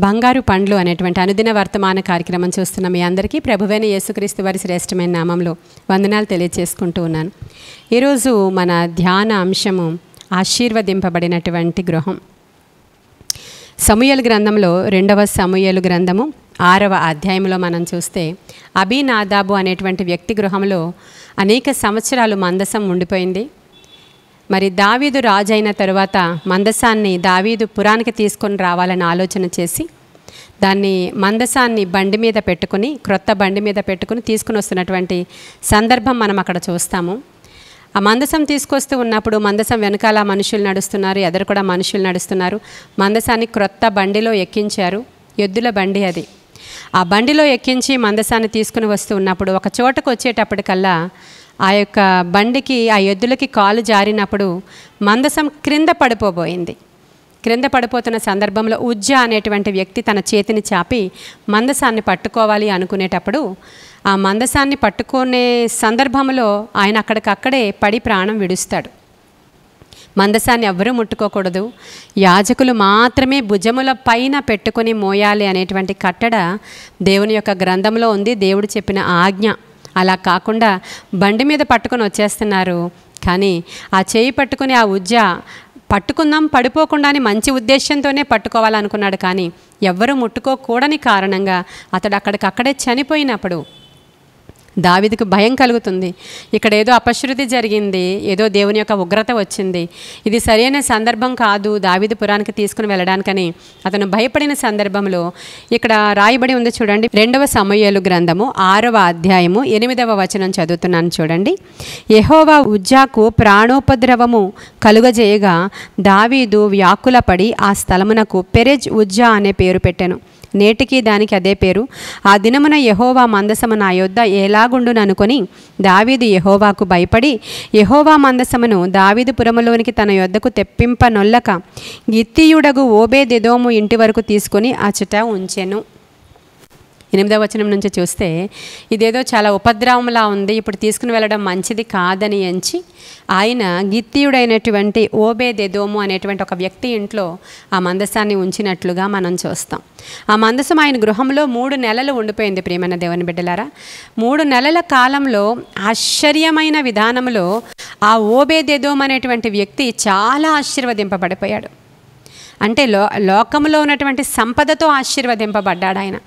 బంగారు పండ్లు అనేటువంటి అనుదిన వర్తమాన కార్యక్రమం చూస్తున్న మీ అందరికీ ప్రభువైన యేసుక్రీస్తు వారి శ్రేష్టమైన నామంలో వందనాలు తెలియజేసుకుంటూ ఉన్నాను. ఈరోజు మన ధ్యాన అంశము ఆశీర్వదింపబడినటువంటి గృహం. సమూయేలు గ్రంథంలో 2వ సమూయేలు గ్రంథము 6వ అధ్యాయంలో మనం చూస్తే అబీనాదాబు అనేటువంటి వ్యక్తి గృహంలో అనేక సంవత్సరాలు మందసం ఉండిపోయింది. మరి దావీదు రాజు అయిన తరువాత మందసాన్ని దావీదు పురానికి తీసుకొని రావాలని ఆలోచన చేసి దాన్ని మందసాన్ని బండి మీద పెట్టుకుని క్రొత్త బండి మీద పెట్టుకుని తీసుకుని వస్తున్నటువంటి సందర్భం మనం అక్కడ చూస్తాము. ఆ మందసం తీసుకొస్తూ ఉన్నప్పుడు మందసం వెనకాల మనుషులు నడుస్తున్నారు, ఎదురు కూడా మనుషులు నడుస్తున్నారు. మందసాన్ని క్రొత్త బండిలో ఎక్కించారు, ఎద్దుల బండి అది. ఆ బండిలో ఎక్కించి మందసాన్ని తీసుకుని వస్తూ ఉన్నప్పుడు ఒక చోటకు వచ్చేటప్పటికల్లా ఆ యొక్క బండికి ఆ ఎద్దులకి కాలు జారినప్పుడు మందసం క్రింద పడిపోబోయింది. క్రింద పడిపోతున్న సందర్భంలో ఉజ్జా అనేటువంటి వ్యక్తి తన చేతిని చాపి మందసాన్ని పట్టుకోవాలి అనుకునేటప్పుడు ఆ మందసాన్ని పట్టుకునే సందర్భంలో ఆయన అక్కడికక్కడే పడి ప్రాణం విడుస్తాడు. మందసాన్ని ఎవ్వరూ ముట్టుకోకూడదు, యాజకులు మాత్రమే భుజముల పైన పెట్టుకొని మోయాలి అనేటువంటి కట్టడ దేవుని యొక్క గ్రంథంలో ఉంది, దేవుడు చెప్పిన ఆజ్ఞ. అలా కాకుండా బండి మీద పట్టుకొని వచ్చేస్తున్నారు. కానీ ఆ చేయి పట్టుకుని ఆ ఉజ్జా పట్టుకుందాం పడిపోకుండా అని మంచి ఉద్దేశంతోనే పట్టుకోవాలనుకున్నాడు. కానీ ఎవ్వరూ ముట్టుకోకూడని కారణంగా అతడు అక్కడికక్కడే చనిపోయినప్పుడు దావీదుకు భయం కలుగుతుంది. ఇక్కడ ఏదో అపశృతి జరిగింది, ఏదో దేవుని యొక్క ఉగ్రత వచ్చింది, ఇది సరైన సందర్భం కాదు దావీదు పురానికి తీసుకుని వెళ్ళడానికని అతను భయపడిన సందర్భంలో ఇక్కడ రాయబడి ఉంది చూడండి. 2వ సమూయేలు గ్రంథము 6వ అధ్యాయము 8వ వచనం చదువుతున్నాను చూడండి. యెహోవా ఉజ్జాకు ప్రాణోపద్రవము కలుగజేయగా దావీదు వ్యాకులపడి ఆ స్థలమునకు పెరెజ్ ఉజ్జా అనే పేరు పెట్టెను. నేటికి దానికి అదే పేరు. ఆ దినమున యెహోవా మందసము నా యొద్ద ఎలాగుండుననుకొని దావీదు యెహోవాకు భయపడి యెహోవా మందసమును దావీదు పురములోనికి తన యొద్దకు తెప్పింపనొల్లక గిత్తీయుడగు ఓబేదెదోము ఇంటి వరకు తీసుకొని అచట ఉంచెను. 8వ వచనం నుంచి చూస్తే ఇదేదో చాలా ఉపద్రవంలా ఉంది, ఇప్పుడు తీసుకుని వెళ్ళడం మంచిది కాదని ఎంచి ఆయన గిత్తీయుడైనటువంటి ఓబేదెదోము అనేటువంటి ఒక వ్యక్తి ఇంట్లో ఆ మందసాన్ని ఉంచినట్లుగా మనం చూస్తాం. ఆ మందసం ఆయన గృహంలో 3 నెలలు ఉండిపోయింది. ప్రియమైన దేవుని బిడ్డలారా, 3 నెలల కాలంలో ఆశ్చర్యమైన విధానంలో ఆ ఓబేదెదోము అనేటువంటి వ్యక్తి చాలా ఆశీర్వదింపబడిపోయాడు. అంటే లోకంలో ఉన్నటువంటి సంపదతో ఆశీర్వదింపబడ్డాడు ఆయన.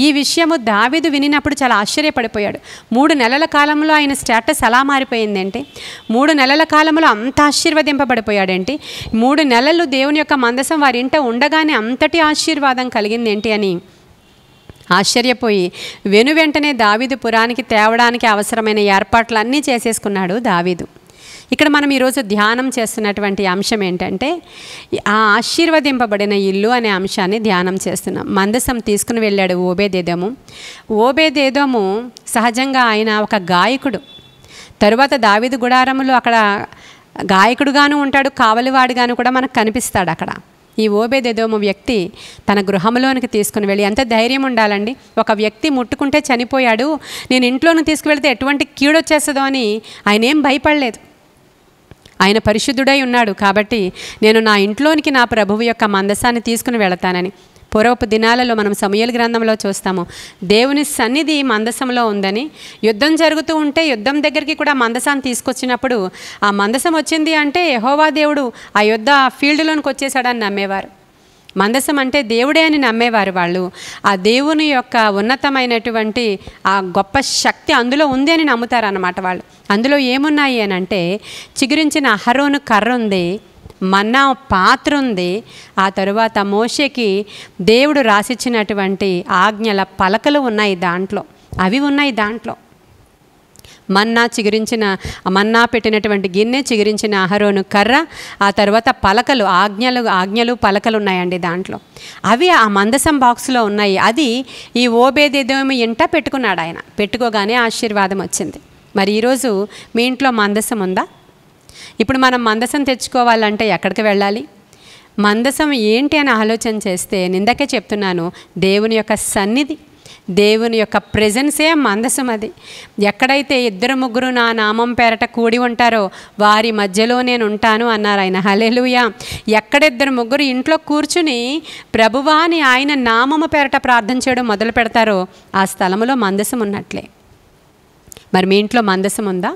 ఈ విషయము దావీదు వినినప్పుడు చాలా ఆశ్చర్యపడిపోయాడు. 3 నెలల కాలంలో ఆయన స్టేటస్ ఎలా మారిపోయిందంటే, 3 నెలల కాలంలో అంత ఆశీర్వదింపబడిపోయాడేంటి, 3 నెలలు దేవుని యొక్క మందసం వారి ఇంట ఉండగానే అంతటి ఆశీర్వాదం కలిగిందేంటి అని ఆశ్చర్యపోయి వెంటనే దావీదు పురానికి తేవడానికి అవసరమైన ఏర్పాట్లన్నీ చేసేసుకున్నాడు దావీదు. ఇక్కడ మనం ఈరోజు ధ్యానం చేస్తున్నటువంటి అంశం ఏంటంటే ఆ ఆశీర్వదింపబడిన ఇల్లు అనే అంశాన్ని ధ్యానం చేస్తున్నాం. మందసం తీసుకుని వెళ్ళాడు ఓబేదెదోము. ఓబేదెదోము సహజంగా ఆయన ఒక గాయకుడు. తరువాత దావీదు గుడారంలో అక్కడ గాయకుడుగాను ఉంటాడు, కావలివాడిగాను కూడా మనకు కనిపిస్తాడు అక్కడ. ఈ ఓబేదెదోము వ్యక్తి తన గృహంలోనికి తీసుకుని వెళ్ళి, ఎంత ధైర్యం ఉండాలండి, ఒక వ్యక్తి ముట్టుకుంటే చనిపోయాడు, నేను ఇంట్లోకి తీసుకువెళ్తే ఎటువంటి కీడొచ్చేస్తుందో అని ఆయన ఏం భయపడలేదు. ఆయన పరిశుద్ధుడై ఉన్నాడు కాబట్టి నేను నా ఇంట్లోనికి నా ప్రభువు యొక్క మందసాన్ని తీసుకుని వెళతానని. పూర్వపు దినాలలో మనం సమూయేలు గ్రంథంలో చూస్తాము, దేవుని సన్నిధి మందసంలో ఉందని. యుద్ధం జరుగుతూ ఉంటే యుద్ధం దగ్గరికి కూడా మందసాన్ని తీసుకొచ్చినప్పుడు ఆ మందసం వచ్చింది అంటే యెహోవా దేవుడు ఆ యుద్ధ ఫీల్డ్లోనికి వచ్చేసాడని నమ్మేవారు. మందసం అంటే దేవుడే అని నమ్మేవారు వాళ్ళు. ఆ దేవుని యొక్క ఉన్నతమైనటువంటి ఆ గొప్ప శక్తి అందులో ఉంది అని నమ్ముతారన్నమాట వాళ్ళు. అందులో ఏమున్నాయి అని అంటే చిగురించిన అహరోను కర్ర ఉంది, మన్నా పాత్ర ఉంది, ఆ తరువాత మోషేకి దేవుడు రాసిచ్చినటువంటి ఆజ్ఞల పలకలు ఉన్నాయి దాంట్లో, అవి ఉన్నాయి దాంట్లో. మన్నా పెట్టినటువంటి గిన్నె, చిగురించిన అహరోను కర్ర, ఆ తర్వాత పలకలు, ఆజ్ఞలు పలకలు ఉన్నాయండి దాంట్లో. అవి ఆ మందసం బాక్స్లో ఉన్నాయి. అది ఈ ఓబేదెదోము ఇంట పెట్టుకున్నాడు ఆయన. పెట్టుకోగానే ఆశీర్వాదం వచ్చింది. మరి ఈరోజు మీ ఇంట్లో మందసం ఉందా? ఇప్పుడు మనం మందసం తెచ్చుకోవాలంటే ఎక్కడికి వెళ్ళాలి? మందసం ఏంటి అని ఆలోచన చేస్తే నిందకే చెప్తున్నాను, దేవుని యొక్క సన్నిధి. దేవుని యొక్క ప్రెజెన్సే మందసం. అది ఎక్కడైతే 2-3 నా నామం పేరట కూడి ఉంటారో వారి మధ్యలో నేను ఉంటాను అన్నారు ఆయన. హల్లెలూయా. ఎక్కడ 2-3 ఇంట్లో కూర్చుని ప్రభువా అని ఆయన నామము పేరట ప్రార్థన చేయడం మొదలు పెడతారో ఆ స్థలంలో మందసం ఉన్నట్లే. మరి మీ ఇంట్లో మందసం ఉందా?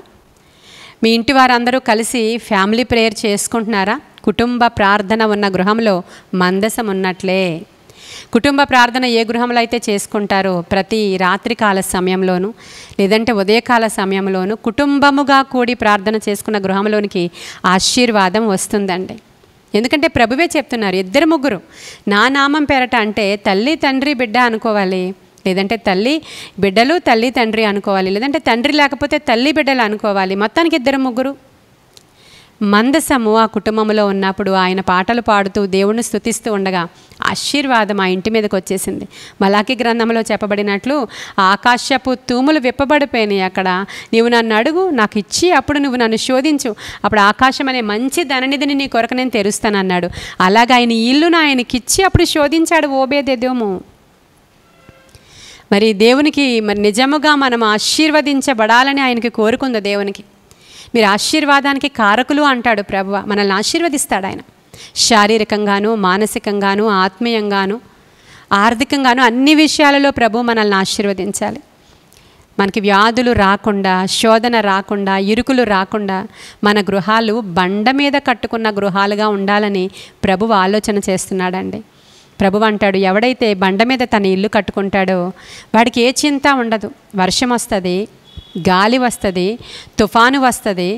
మీ ఇంటి వారందరూ కలిసి ఫ్యామిలీ ప్రేయర్ చేసుకుంటున్నారా? కుటుంబ ప్రార్థన ఉన్న గృహంలో మందసం ఉన్నట్లే. కుటుంబ ప్రార్థన ఏ గృహంలో అయితే చేసుకుంటారో ప్రతి రాత్రికాల సమయంలోనూ లేదంటే ఉదయకాల సమయంలోనూ కుటుంబముగా కూడి ప్రార్థన చేసుకున్న గృహంలోనికి ఆశీర్వాదం వస్తుందండి. ఎందుకంటే ప్రభువే చెప్తున్నారు, 2-3 నా నామం పేరట అంటే తల్లి తండ్రి బిడ్డ అనుకోవాలి, లేదంటే తల్లి బిడ్డలు తల్లి తండ్రి అనుకోవాలి, లేదంటే తండ్రి లేకపోతే తల్లి బిడ్డలు అనుకోవాలి. మొత్తానికి 2-3 మందసము ఆ కుటుంబంలో ఉన్నప్పుడు ఆయన పాటలు పాడుతూ దేవుణ్ణి స్తుతిస్తూ ఉండగా ఆశీర్వాదం ఆ ఇంటి మీదకి వచ్చేసింది. మలాకి గ్రంథంలో చెప్పబడినట్లు ఆకాశపు తూములు విప్పబడిపోయినాయి. అక్కడ నీవు నన్ను అడుగు, నాకు ఇచ్చి అప్పుడు నువ్వు నన్ను శోధించు, అప్పుడు ఆకాశం అనే మంచి ధననిధిని నీ కొరకు నేను తెరుస్తానన్నాడు. అలాగే ఆయన ఇల్లును ఆయనకిచ్చి అప్పుడు శోధించాడు ఓబేదెదోము. మరి దేవునికి మరి నిజముగా మనం ఆశీర్వదించబడాలని ఆయనకి కోరుకుంది. దేవునికి మీరు ఆశీర్వాదానికి కారకులు అంటాడు ప్రభువ. మనల్ని ఆశీర్వదిస్తాడు ఆయన. శారీరకంగాను మానసికంగాను ఆత్మీయంగాను ఆర్థికంగాను అన్ని విషయాలలో ప్రభు మనల్ని ఆశీర్వదించాలి. మనకి వ్యాధులు రాకుండా, శోధన రాకుండా, ఇరుకులు రాకుండా మన గృహాలు బండ మీద కట్టుకున్న గృహాలుగా ఉండాలని ప్రభువు ఆలోచన చేస్తున్నాడండి. ప్రభువు అంటాడు, ఎవడైతే బండ మీద తన ఇల్లు కట్టుకుంటాడో వాడికి ఏ చింత ఉండదు. వర్షం వస్తుంది, గాలి వస్తుంది, తుఫాను వస్తుంది,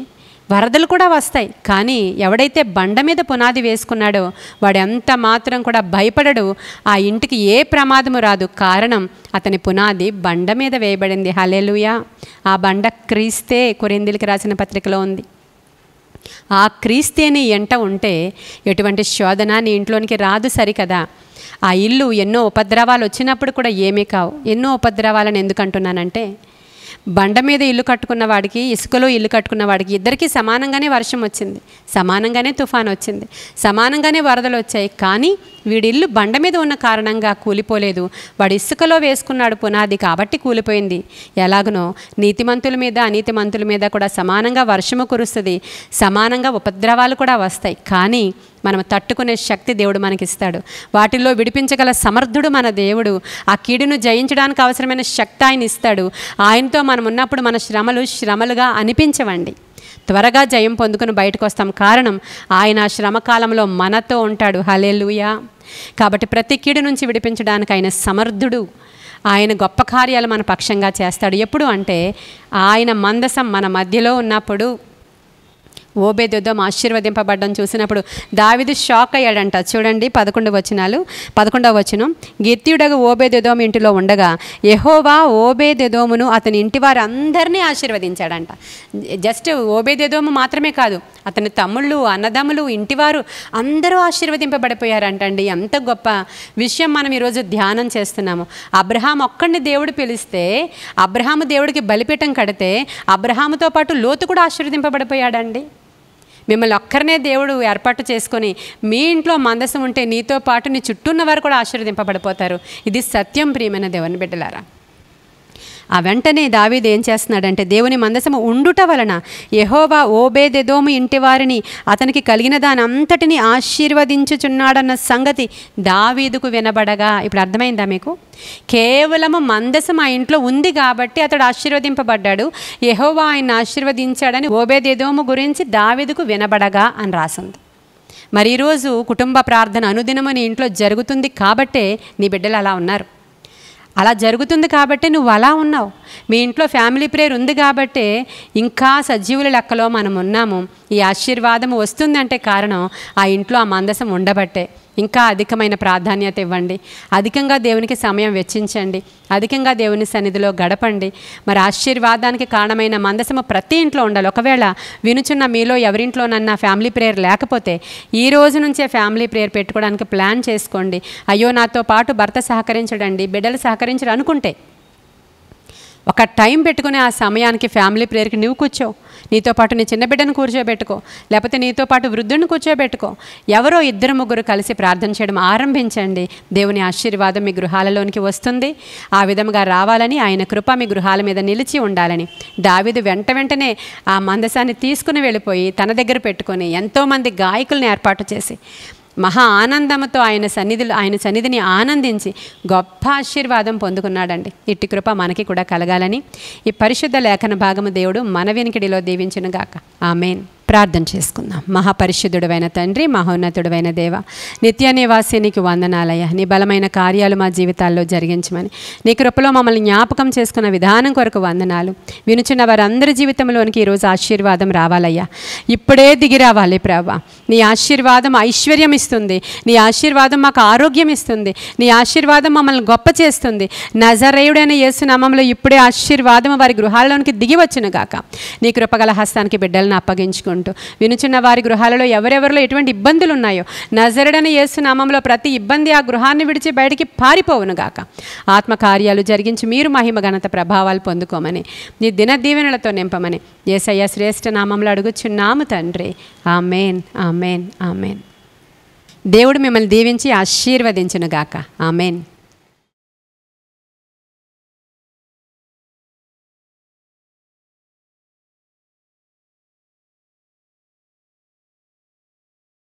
వరదలు కూడా వస్తాయి. కానీ ఎవడైతే బండ మీద పునాది వేసుకున్నాడో వాడు ఎంత మాత్రం కూడా భయపడడు. ఆ ఇంటికి ఏ ప్రమాదము రాదు. కారణం అతని పునాది బండ మీద వేయబడింది. హల్లెలూయా. ఆ బండ క్రీస్తే. కొరింథీయులకు రాసిన పత్రికలో ఉంది. ఆ క్రీస్తేని ఎంట ఉంటే ఎటువంటి శోధన నీ ఇంట్లోనికి రాదు. సరికదా. ఆ ఇల్లు ఎన్నో ఉపద్రవాలు వచ్చినప్పుడు కూడా ఏమీ కావు. ఎన్నో ఉపద్రవాలను ఎందుకు అంటున్నానంటే, బండ మీద ఇల్లు కట్టుకున్న వాడికి, ఇసుకలో ఇల్లు కట్టుకున్న వాడికి ఇద్దరికీ సమానంగానే వర్షం వచ్చింది, సమానంగానే తుఫాను వచ్చింది, సమానంగానే వరదలు వచ్చాయి. కానీ వీడి ఇల్లు బండ మీద ఉన్న కారణంగా కూలిపోలేదు. వాడు ఇసుకలో వేసుకున్నాడు పునాది కాబట్టి కూలిపోయింది. ఎలాగనో నీతిమంతుల మీద అనీతిమంతుల మీద కూడా సమానంగా వర్షము కురుస్తుంది, సమానంగా ఉపద్రవాలు కూడా వస్తాయి. కానీ మనం తట్టుకునే శక్తి దేవుడు మనకిస్తాడు. వాటిల్లో విడిపించగల సమర్థుడు మన దేవుడు. ఆ కీడును జయించడానికి అవసరమైన శక్తి ఆయన ఇస్తాడు. ఆయనతో మనం ఉన్నప్పుడు మన శ్రమలు శ్రమలుగా అనిపించవండి. త్వరగా జయం పొందుకుని బయటకు వస్తాం. కారణం ఆయన శ్రమకాలంలో మనతో ఉంటాడు. హల్లెలూయా. కాబట్టి ప్రతి కీడు నుంచి విడిపించడానికి ఆయన సమర్థుడు. ఆయన గొప్ప కార్యాలు మన పక్షంగా చేస్తాడు. ఎప్పుడు అంటే ఆయన మందసం మన మధ్యలో ఉన్నప్పుడు. ఓబేదెదోము ఆశీర్వదింపబడ్డం చూసినప్పుడు దావీదు షాక్ అయ్యాడంట. చూడండి 11వ వచనం. గిత్తీయుడగు ఓబేదెదోము ఇంటిలో ఉండగా యెహోవా ఓబేదెదోమును అతని ఇంటి వారందరినీ ఆశీర్వదించాడంట. జస్ట్ ఓబేదెదోము మాత్రమే కాదు, అతని తమ్ముళ్ళు, అన్నదమ్ములు, ఇంటివారు అందరూ ఆశీర్వదింపబడిపోయారంటండి. ఎంత గొప్ప విషయం మనం ఈరోజు ధ్యానం చేస్తున్నాము. అబ్రహాం ఒక్కడిని దేవుడు పిలిస్తే, అబ్రహాము దేవుడికి బలిపీఠం కడితే అబ్రహాముతో పాటు లోతు కూడా ఆశీర్వదింపబడిపోయాడండి. మిమ్మల్ని ఒక్కరినే దేవుడు ఏర్పాటు చేసుకొని మీ ఇంట్లో మందసం ఉంటే నీతో పాటు నీ చుట్టూ ఉన్నవారు కూడా ఆశీర్వదింపబడిపోతారు. ఇది సత్యం ప్రియమైన దేవుని బిడ్డలారా. ఆ వెంటనే దావీదు ఏం చేస్తున్నాడంటే, దేవుని మందసము ఉండుట వలన యెహోవా ఓబేదెదోము ఇంటి వారిని అతనికి కలిగిన దాని అంతటిని ఆశీర్వదించుచున్నాడన్న సంగతి దావీదుకు వినబడగా. ఇప్పుడు అర్థమైందా మీకు? కేవలము మందసం ఆ ఇంట్లో ఉంది కాబట్టి అతడు ఆశీర్వదింపబడ్డాడు. యెహోవా ఆయన ఆశీర్వదించాడని ఓబేదెదోము గురించి దావీదుకు వినబడగా అని రాసింది. మరి ఈరోజు కుటుంబ ప్రార్థన అనుదినము నీ ఇంట్లో జరుగుతుంది కాబట్టే నీ బిడ్డలు అలా ఉన్నారు. అలా జరుగుతుంది కాబట్టి నువ్వు అలా ఉన్నావు. మీ ఇంట్లో ఫ్యామిలీ ప్రేయర్ ఉంది కాబట్టే ఇంకా సజీవుల లెక్కలో మనం ఉన్నాము. ఈ ఆశీర్వాదం వస్తుందంటే కారణం ఆ ఇంట్లో ఆ మందసం ఉండబట్టే. ఇంకా అధికమైన ప్రాధాన్యత ఇవ్వండి, అధికంగా దేవునికి సమయం వెచ్చించండి, అధికంగా దేవుని సన్నిధిలో గడపండి. మరి ఆశీర్వాదానికి కారణమైన మందసము ప్రతి ఇంట్లో ఉండాలి. ఒకవేళ వినుచున్న మీలో ఎవరింట్లోనన్నా ఫ్యామిలీ ప్రేయర్ లేకపోతే ఈ రోజు నుంచే ఫ్యామిలీ ప్రేయర్ పెట్టుకోవడానికి ప్లాన్ చేసుకోండి. అయ్యో నాతో పాటు భర్త సహకరించడండి, బిడ్డలు సహకరించడం అనుకుంటే ఒక టైం పెట్టుకుని ఆ సమయానికి ఫ్యామిలీ ప్రేయర్కి నువ్వు కూర్చో, నీతో పాటు నీ చిన్న బిడ్డను కూర్చోబెట్టుకో, లేకపోతే నీతో పాటు వృద్ధుని కూర్చోబెట్టుకో. ఎవరో 2-3 కలిసి ప్రార్థన చేయడం ఆరంభించండి. దేవుని ఆశీర్వాదం మీ గృహాలలోనికి వస్తుంది. ఆ విధంగా రావాలని, ఆయన కృప మీ గృహాల మీద నిలిచి ఉండాలని. దావీదు వెంటనే ఆ మందసాన్ని తీసుకుని వెళ్ళిపోయి తన దగ్గర పెట్టుకొని ఎంతోమంది గాయకుల్ని ఏర్పాటు చేసి మహా ఆనందంతో ఆయన సన్నిధిని ఆనందించి గొప్ప ఆశీర్వాదం పొందుకున్నాడండి. ఇట్టి కృప మనకి కూడా కలగాలని ఈ పరిశుద్ధ లేఖన భాగము దేవుడు మన వినికిడిలో దీవించునుగాక. ఆమేన్. ప్రార్థన చేసుకుందాం. మహాపరిశుద్ధుడైన తండ్రి, మహోన్నతుడైన దేవ, నిత్య నివాసి నీకు వందనాలయ్యా. నీ బలమైన కార్యాలు మా జీవితాల్లో జరిగించమని, నీ కృపలో మమ్మల్ని జ్ఞాపకం చేసుకున్న విధానం కొరకు వందనాలు. వినుచున్న వారందరి జీవితంలోనికి ఈరోజు ఆశీర్వాదం రావాలయ్యా. ఇప్పుడే దిగి రావాలి ప్రభా. నీ ఆశీర్వాదం ఐశ్వర్యం ఇస్తుంది, నీ ఆశీర్వాదం మాకు ఆరోగ్యం ఇస్తుంది, నీ ఆశీర్వాదం మమ్మల్ని గొప్ప చేస్తుంది. నజరేయుడైన యేసు నామములో ఇప్పుడే ఆశీర్వాదం వారి గృహాల్లోనికి దిగి వచ్చునుగాక. నీ కృపగల హస్తానికి బిడ్డలను అప్పగించుకుంటూ వినుచున్న వారి గృహాలలో ఎవరెవరిలో ఎటువంటి ఇబ్బందులు ఉన్నాయో నజరేయుడైన యేసు నామములో ప్రతి ఇబ్బంది ఆ గృహాన్ని విడిచి బయటికి పారిపోవునుగాక. ఆత్మకార్యాలు జరిగించి మీరు మహిమ ఘనత ప్రభావాలు పొందుకోమని, నీ దిన దీవెనలతో నింపమని యేసయ్య శ్రేష్ఠ నామములో అడుగుచున్నాము తండ్రి. ఆమేన్, ఆమేన్, ఆమేన్. దేవుడు మిమ్మల్ని దీవించి ఆశీర్వదించునుగాక. ఆమేన్.